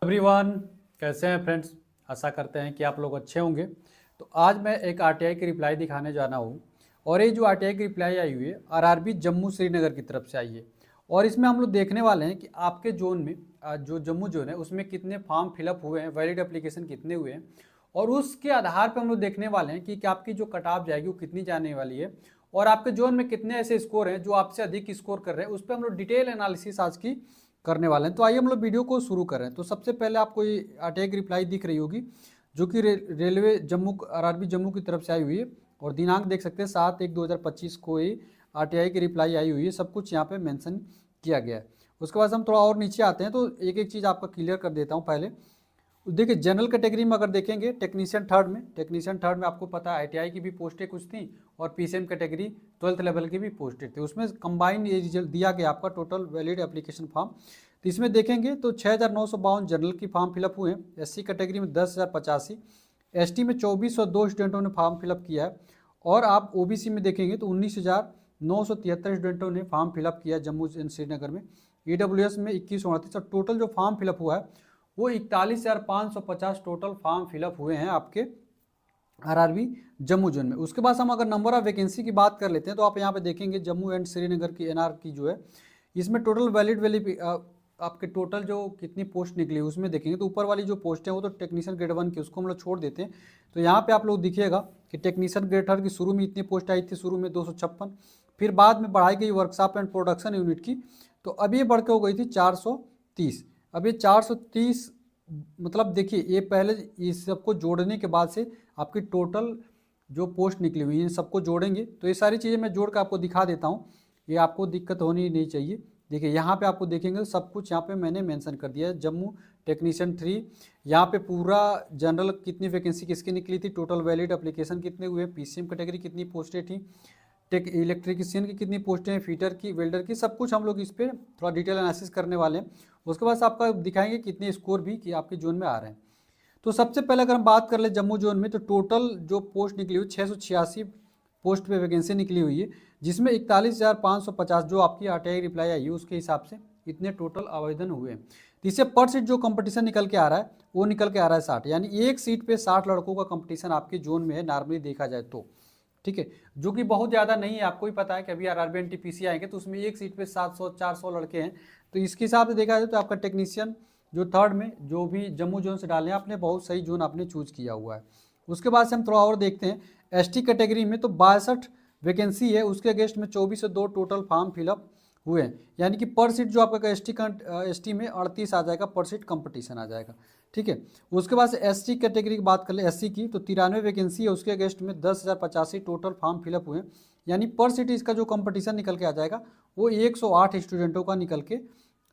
Everyone, कैसे हैं friends. आशा करते हैं कि आप लोग अच्छे होंगे। तो आज मैं एक आरटीआई की रिप्लाई दिखाने जाना हूँ और ये जो आरटीआई की रिप्लाई आई हुई है आरआरबी जम्मू श्रीनगर की तरफ से आई है। और इसमें हम लोग देखने वाले हैं कि आपके जोन में जो जम्मू जोन है उसमें कितने फॉर्म फिलअप हुए हैं, वैलिड एप्लीकेशन कितने हुए हैं, और उसके आधार पर हम लोग देखने वाले हैं कि आपकी जो कट ऑफ जाएगी वो कितनी जाने वाली है और आपके जोन में कितने ऐसे स्कोर हैं जो आपसे अधिक स्कोर कर रहे हैं। उस पर हम लोग डिटेल एनालिसिस आज की करने वाले हैं। तो आइए हम लोग वीडियो को शुरू कर रहे हैं। तो सबसे पहले आपको ये आरटीआई की रिप्लाई दिख रही होगी जो कि रेलवे जम्मू आरआरबी जम्मू की तरफ से आई हुई है और दिनांक देख सकते हैं 7/1/2025 को ये आरटीआई की रिप्लाई आई हुई है। सब कुछ यहाँ पे मेंशन किया गया है। उसके बाद हम थोड़ा और नीचे आते हैं तो एक एक चीज़ आपका क्लियर कर देता हूँ। पहले देखिए जनरल कैटेगरी में अगर देखेंगे टेक्नीशियन थर्ड में आपको पता है आईटीआई की भी पोस्टें कुछ थी और पीसीएम कैटेगरी 12th लेवल की भी पोस्टें थी। उसमें कंबाइन ये रिजल्ट दिया गया आपका टोटल वैलिड एप्लीकेशन फॉर्म। तो इसमें देखेंगे तो 6,952 जनरल की फॉर्म फिलअप हुए हैं। एससी कैटेगरी में 10,085, एसटी में 2,402 स्टूडेंटों ने फॉर्म फिलअप किया है और आप ओबीसी में देखेंगे तो 19,973 स्टूडेंटों ने फॉर्म फिलअप किया जम्मू एंड श्रीनगर में। ईडब्ल्यूएस में 2138 और टोटल जो फॉर्म फिलअप हुआ है वो 41,550 टोटल फॉर्म फिलअप हुए हैं आपके आरआरबी जम्मू जोन में। उसके बाद हम अगर नंबर ऑफ वैकेंसी की बात कर लेते हैं तो आप यहाँ पे देखेंगे जम्मू एंड श्रीनगर की एनआर की जो है इसमें टोटल वैलिड आपके टोटल जो कितनी पोस्ट निकली उसमें देखेंगे तो ऊपर वाली जो पोस्ट है वो तो टेक्नीशियन ग्रेड 1 की, उसको हम लोग छोड़ देते हैं। तो यहाँ पे आप लोग दिखिएगा कि टेक्नीशियन ग्रेड 3 की शुरू में इतनी पोस्ट आई थी, शुरू में 256, फिर बाद में बढ़ाई गई वर्कशॉप एंड प्रोडक्शन यूनिट की, तो अभी ये बढ़ के हो गई थी 430। अब ये 430 मतलब देखिए ये पहले इस सबको जोड़ने के बाद से आपकी टोटल जो पोस्ट निकली हुई है सबको जोड़ेंगे तो ये सारी चीज़ें मैं जोड़ कर आपको दिखा देता हूँ, ये आपको दिक्कत होनी नहीं चाहिए। देखिए यहाँ पे आपको देखेंगे सब कुछ यहाँ पे मैंने मेंशन कर दिया है। जम्मू टेक्नीशियन 3 यहाँ पे पूरा जनरल कितनी वैकेंसी किसकी निकली थी, टोटल वैलिड एप्लीकेशन कितने हुए, पीसीएम कैटेगरी कितनी पोस्टें थी, टेक इलेक्ट्रिशियन की कितनी पोस्टें हैं, फीटर की, वेल्डर की, सब कुछ हम लोग इस पर थोड़ा डिटेल एनालिसिस करने वाले हैं। उसके बाद आपका दिखाएंगे कितने स्कोर भी कि आपके जोन में आ रहे हैं। तो सबसे पहले अगर हम बात कर ले जम्मू जोन में तो टोटल जो पोस्ट निकली हुई 686 पोस्ट पे वैकेंसी निकली हुई है, जिसमें 41,550 जो आपकी आरटीआई रिप्लाई आई है उसके हिसाब से इतने टोटल आवेदन हुए हैं। तो इससे पर सीट जो कंपटीशन निकल के आ रहा है वो निकल के आ रहा है 60, यानी एक सीट पे 60 लड़कों का कंपटीशन आपके जोन में है नॉर्मली देखा जाए तो, ठीक है, जो कि बहुत ज़्यादा नहीं है। आपको ही पता है कि अभी आरआरबी एनटीपीसी आएंगे तो उसमें एक सीट पे 700-400 लड़के हैं। तो इसके हिसाब से देखा जाए तो आपका टेक्नीशियन जो थर्ड में जो भी जम्मू जोन से डाले हैं आपने बहुत सही जोन आपने चूज किया हुआ है। उसके बाद से हम थोड़ा और देखते हैं एसटी कैटेगरी में तो 62 वैकेंसी है, उसके अगेंस्ट में 2402 टोटल फॉर्म फिलअप हुए हैं, यानी कि पर सीट जो आपका एसटी में 38 आ जाएगा, पर सीट कंपटीशन आ जाएगा, ठीक है। उसके बाद से एससी कैटेगरी की बात कर ले एससी की तो 93 वैकेंसी है, उसके अगेंस्ट में 10,085 टोटल फॉर्म फिलअप हुए, यानी पर सीट इसका जो कंपटीशन निकल के आ जाएगा वो 108 स्टूडेंटों का निकल के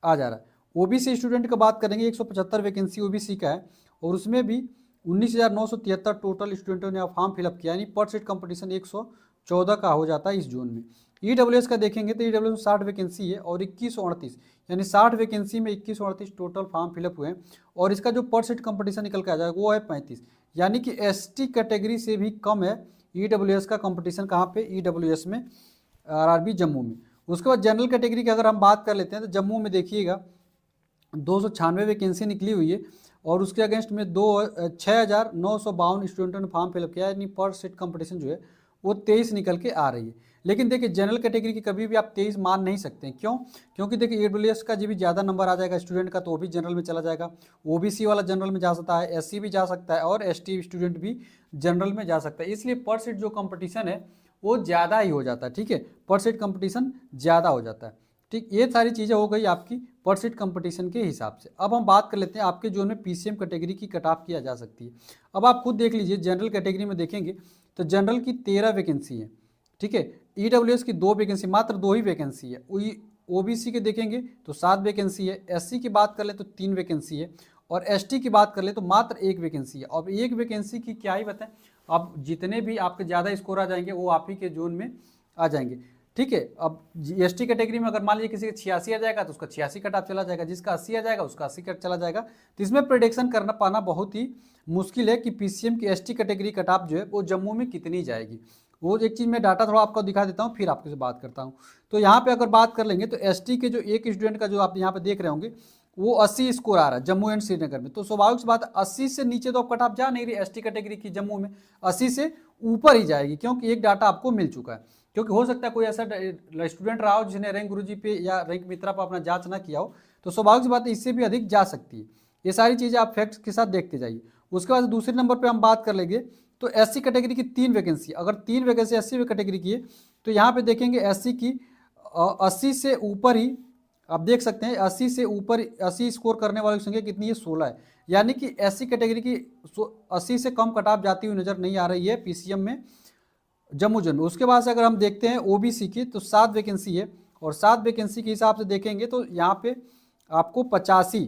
आ जा रहा है। ओबीसी स्टूडेंट का बात करेंगे 175 वैकेंसी ओबीसी का है और उसमें भी 19,973 टोटल स्टूडेंटों ने फॉर्म फिलअप किया, यानी पर सीट कंपटीशन 114 का हो जाता है इस जोन में। ईडब्ल्यूएस का देखेंगे तो ईडब्ल्यूएस में 60 वैकेंसी है और 2138, यानी 60 वैकेंसी में 2138 टोटल फॉर्म फिलअप हुए हैं और इसका जो पर सीट कंपटीशन निकल के आ जाएगा वो है 35, यानी कि एसटी कैटेगरी से भी कम है ईडब्ल्यूएस का कंपटीशन। कहाँ पे? ईडब्ल्यूएस में, आरआरबी जम्मू में। उसके बाद जनरल कैटेगरी की अगर हम बात कर लेते हैं तो जम्मू में देखिएगा 296 वैकेंसी निकली हुई है और उसके अगेंस्ट में 6,952 स्टूडेंटों ने फॉर्म फिलअप किया, यानी पर सीट कंपटीशन जो है वो 23 निकल के आ रही है। लेकिन देखिए जनरल कैटेगरी की कभी भी आप 23 मान नहीं सकते हैं, क्यों? क्योंकि देखिए ईडब्ल्यूएस का जी भी ज़्यादा नंबर आ जाएगा स्टूडेंट का तो वो भी जनरल में चला जाएगा, ओबीसी वाला जनरल में जा सकता है, एससी भी जा सकता है और एसटी स्टूडेंट भी जनरल में जा सकता है, इसलिए पर सीट जो कंपटीशन है वो ज़्यादा ही हो जाता है, ठीक है, पर सीट कंपटीशन ज़्यादा हो जाता है, ठीक। ये सारी चीज़ें हो गई आपकी पर सीट कंपटीशन के हिसाब से। अब हम बात कर लेते हैं आपके जोन में पीसीएम कैटेगरी की कट ऑफ किया जा सकती है। अब आप खुद देख लीजिए जनरल कैटेगरी में देखेंगे तो जनरल की 13 वैकेंसी है, ठीक है, ईडब्ल्यूएस की 2 वैकेंसी, मात्र 2 ही वैकेंसी है, ओबीसी के देखेंगे तो 7 वैकेंसी है, एससी की बात कर ले तो 3 वैकेंसी है और एसटी की बात कर ले तो मात्र 1 वैकेंसी है। अब 1 वैकेंसी की क्या ही बताएं, अब जितने भी आपके ज़्यादा स्कोर आ जाएंगे वो आप ही के जोन में आ जाएंगे, ठीक है। अब एसटी कैटेगरी में अगर मान लीजिए किसी का 86 आ जाएगा तो उसका 86 कट ऑफ चला जाएगा, जिसका 80 आ जाएगा उसका 80 कट चला जाएगा। तो इसमें प्रेडिक्शन करना पाना बहुत ही मुश्किल है कि पीसीएम की एसटी कैटेगरी कट ऑफ जो है वो जम्मू में कितनी जाएगी। वो एक चीज़ मैं डाटा थोड़ा आपको दिखा देता हूँ फिर आपके से बात करता हूँ। तो यहाँ पे अगर बात कर लेंगे तो एसटी के जो एक स्टूडेंट का जो आप यहाँ पे देख रहे होंगे वो 80 स्कोर आ रहा है जम्मू एंड श्रीनगर में, तो स्वाभाविक सी बात है 80 से नीचे तो अब कट ऑफ जा नहीं रही एसटी कैटेगरी की जम्मू में, 80 से ऊपर ही जाएगी, क्योंकि एक डाटा आपको मिल चुका है। क्योंकि हो सकता है कोई ऐसा स्टूडेंट रहा हो जिसने रैंक गुरुजी पे या रैंक मित्रा पर अपना जांच ना किया हो, तो स्वाभाविक सी बात है इससे भी अधिक जा सकती है। ये सारी चीज़ें आप फैक्ट्स के साथ देखते जाइए। उसके बाद दूसरे नंबर पर हम बात कर लेंगे तो एससी कैटेगरी की 3 वैकेंसी, अगर 3 वैकेंसी एससी कैटेगरी की है तो यहाँ पे देखेंगे एससी की 80 से ऊपर ही आप देख सकते हैं 80 से ऊपर 80 स्कोर करने वालों की संख्या कितनी है 16 है, यानी कि एससी कैटेगरी की 80 से कम कट ऑफ जाती हुई नजर नहीं आ रही है पीसीएम में जम्मू जोन में। उसके बाद से अगर हम देखते हैं ओबीसी की तो 7 वैकेंसी है, और 7 वैकेंसी के हिसाब से देखेंगे तो यहाँ पे आपको 85,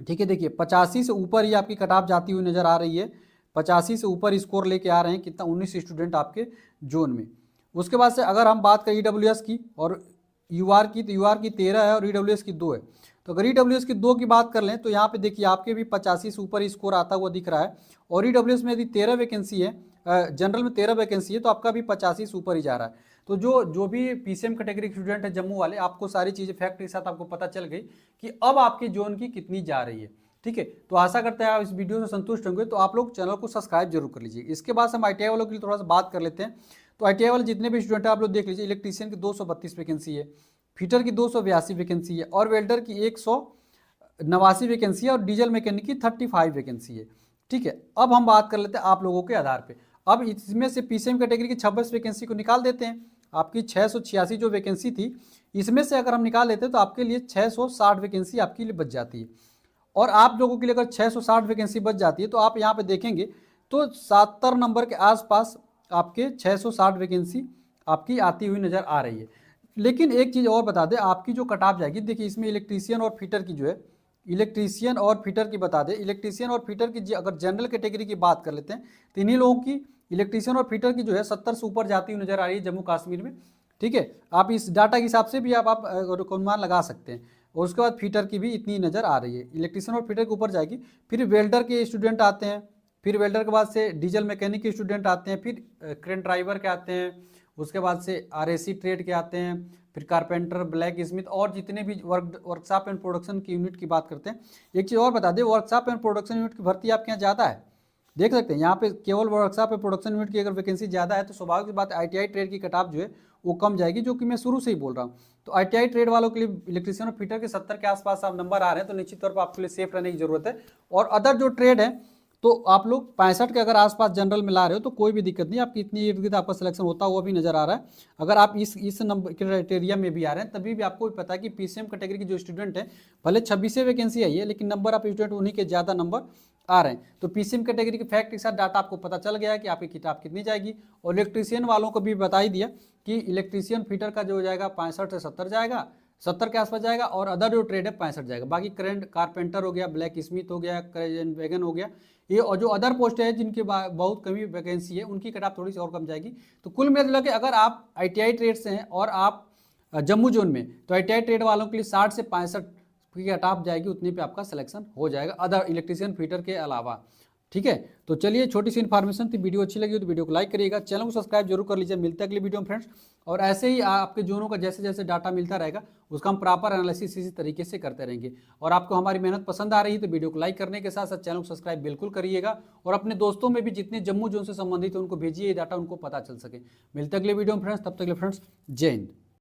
ठीक है देखिए 85 से ऊपर ही आपकी कट ऑफ जाती हुई नजर आ रही है, 85 से ऊपर स्कोर लेके आ रहे हैं कितना 19 स्टूडेंट आपके जोन में। उसके बाद से अगर हम बात करें ईडब्ल्यूएस की और यूआर की, तो यूआर की 13 है और ईडब्ल्यूएस की 2 है। तो अगर ईडब्ल्यूएस की 2 की बात कर लें तो यहाँ पे देखिए आपके भी 85 से ऊपर स्कोर आता हुआ दिख रहा है, और ईडब्ल्यूएस में यदि 13 वैकेंसी है, जनरल में 13 वैकेंसी है, तो आपका भी 85 से ऊपर ही जा रहा है। तो जो भी पीसीएम कैटेगरी के स्टूडेंट है जम्मू वाले, आपको सारी चीज़ें फैक्ट के साथ आपको पता चल गई कि अब आपके जोन की कितनी जा रही है, ठीक है। तो आशा करते हैं आप इस वीडियो से संतुष्ट होंगे, तो आप लोग चैनल को सब्सक्राइब जरूर कर लीजिए। इसके बाद हम आईटीआई वालों के लिए थोड़ा सा बात कर लेते हैं। तो आईटीआई वाले जितने भी स्टूडेंट हैं आप लोग देख लीजिए, इलेक्ट्रीशियन की 232 वैकेंसी है, फीटर की 282 वैकेंसी है, और वेल्डर की 189 वैकेंसी है, और डीजल मैकेनिक की 35 वैकेंसी है, ठीक है। अब हम बात कर लेते हैं आप लोगों के आधार पे। अब इसमें से पीसीएम कैटेगरी की 26 वैकेंसी को निकाल देते हैं, आपकी 686 जो वैकेंसी थी इसमें से अगर हम निकाल लेते हैं तो आपके लिए 660 वैकेंसी आपके लिए बच जाती है। और आप लोगों के लिए अगर 660 वैकेंसी बच जाती है तो आप यहाँ पे देखेंगे तो 70 नंबर के आसपास आपके 660 वैकेंसी आपकी आती हुई नज़र आ रही है। लेकिन एक चीज़ और बता दें, आपकी जो कट ऑफ जाएगी, देखिए इसमें इलेक्ट्रीशियन और फिटर की जो है, इलेक्ट्रीशियन और फिटर की बता दें, इलेक्ट्रीशियन और फिटर की अगर जनरल कैटेगरी की बात कर लेते हैं तो इन्हीं लोगों की इलेक्ट्रीशियन और फिटर की जो है 70 से ऊपर जाती हुई नजर आ रही है जम्मू कश्मीर में, ठीक है। आप इस डाटा के हिसाब से भी आप अनुमान लगा सकते हैं। और उसके बाद फीटर की भी इतनी नज़र आ रही है, इलेक्ट्रीशियन और फीटर के ऊपर जाएगी। फिर वेल्डर के स्टूडेंट आते हैं, फिर वेल्डर के बाद से डीजल मैकेनिक के स्टूडेंट आते हैं, फिर क्रेन ड्राइवर के आते हैं, उसके बाद से आरएसी ट्रेड के आते हैं, फिर कारपेंटर, ब्लैक स्मिथ, और जितने भी वर्कशॉप एंड प्रोडक्शन की यूनिट की बात करते हैं। एक चीज़ और बता दें, वर्कशॉप एंड प्रोडक्शन यूनिट की भर्ती आपके यहाँ ज़्यादा है, देख सकते हैं यहाँ पे केवल वर्कशॉप एंड प्रोडक्शन यूनिट की अगर वैकेंसी ज़्यादा है तो स्वाभाविक सी बात आईटीआई ट्रेड की कट ऑफ जो है वो कम जाएगी, जो कि मैं शुरू से ही बोल रहा हूँ। तो आईटीआई ट्रेड वालों के लिए इलेक्ट्रीशियन और फिटर के 70 के आसपास आप नंबर आ रहे हैं, तो निश्चित तौर पर आपके लिए सेफ रहने की जरूरत है। और अदर जो ट्रेड है तो आप लोग 65 के अगर आसपास जनरल में ला रहे हो तो कोई भी दिक्कत नहीं, आपकी इतनी इर्द गिर्द आपका सिलेक्शन होता हुआ भी नजर आ रहा है। अगर आप इस नंबर क्राइटेरिया में भी आ रहे हैं तभी भी आपको भी पता है कि पीसीएम कैटेगरी की जो स्टूडेंट है, भले 26 वैकेंसी आई है लेकिन नंबर ऑफ स्टूडेंट उन्हीं के ज़्यादा नंबर आ रहे हैं। तो पीसीएम कैटेगरी के फैक्ट के साथ डाटा आपको पता चल गया है कि आपकी किताब कितनी जाएगी। और इलेक्ट्रीशियन वालों को भी बता ही दिया कि इलेक्ट्रीशियन फिटर का जो हो जाएगा 65 से 70 जाएगा, 70 के आसपास जाएगा, और अदर जो ट्रेड है 65 जाएगा। बाकी करेंट कारपेंटर हो गया, ब्लैक स्मिथ हो गया, वैगन हो गया, ये और जो अदर पोस्ट है जिनके बहुत कमी वैकेंसी है उनकी कट ऑफ थोड़ी सी और कम जाएगी। तो कुल मिला के अगर आप आईटीआई ट्रेड से हैं और आप जम्मू जोन में, तो आईटीआई ट्रेड वालों के लिए 60 से 65 की कट ऑफ जाएगी, उतने पे आपका सिलेक्शन हो जाएगा अदर इलेक्ट्रीशियन फिटर के अलावा, ठीक है। तो चलिए छोटी सी इन्फॉर्मेशन थी, वीडियो अच्छी लगी हो तो वीडियो को लाइक करिएगा, चैनल को सब्सक्राइब जरूर कर लीजिए। मिलते हैं अगली वीडियो में फ्रेंड्स, और ऐसे ही आपके जोनों का जैसे जैसे डाटा मिलता रहेगा उसका हम प्रॉपर एनालिसिस इसी तरीके से करते रहेंगे। और आपको हमारी मेहनत पसंद आ रही है तो वीडियो को लाइक करने के साथ साथ चैनल को सब्सक्राइब बिल्कुल करिएगा, और अपने दोस्तों में भी जितने जम्मू जोन से संबंधित है उनको भेजिए, ये डाटा उनको पता चल सके। मिलते हैं अगले वीडियो में फ्रेंड्स, तब तक के लिए फ्रेंड्स जय हिंद।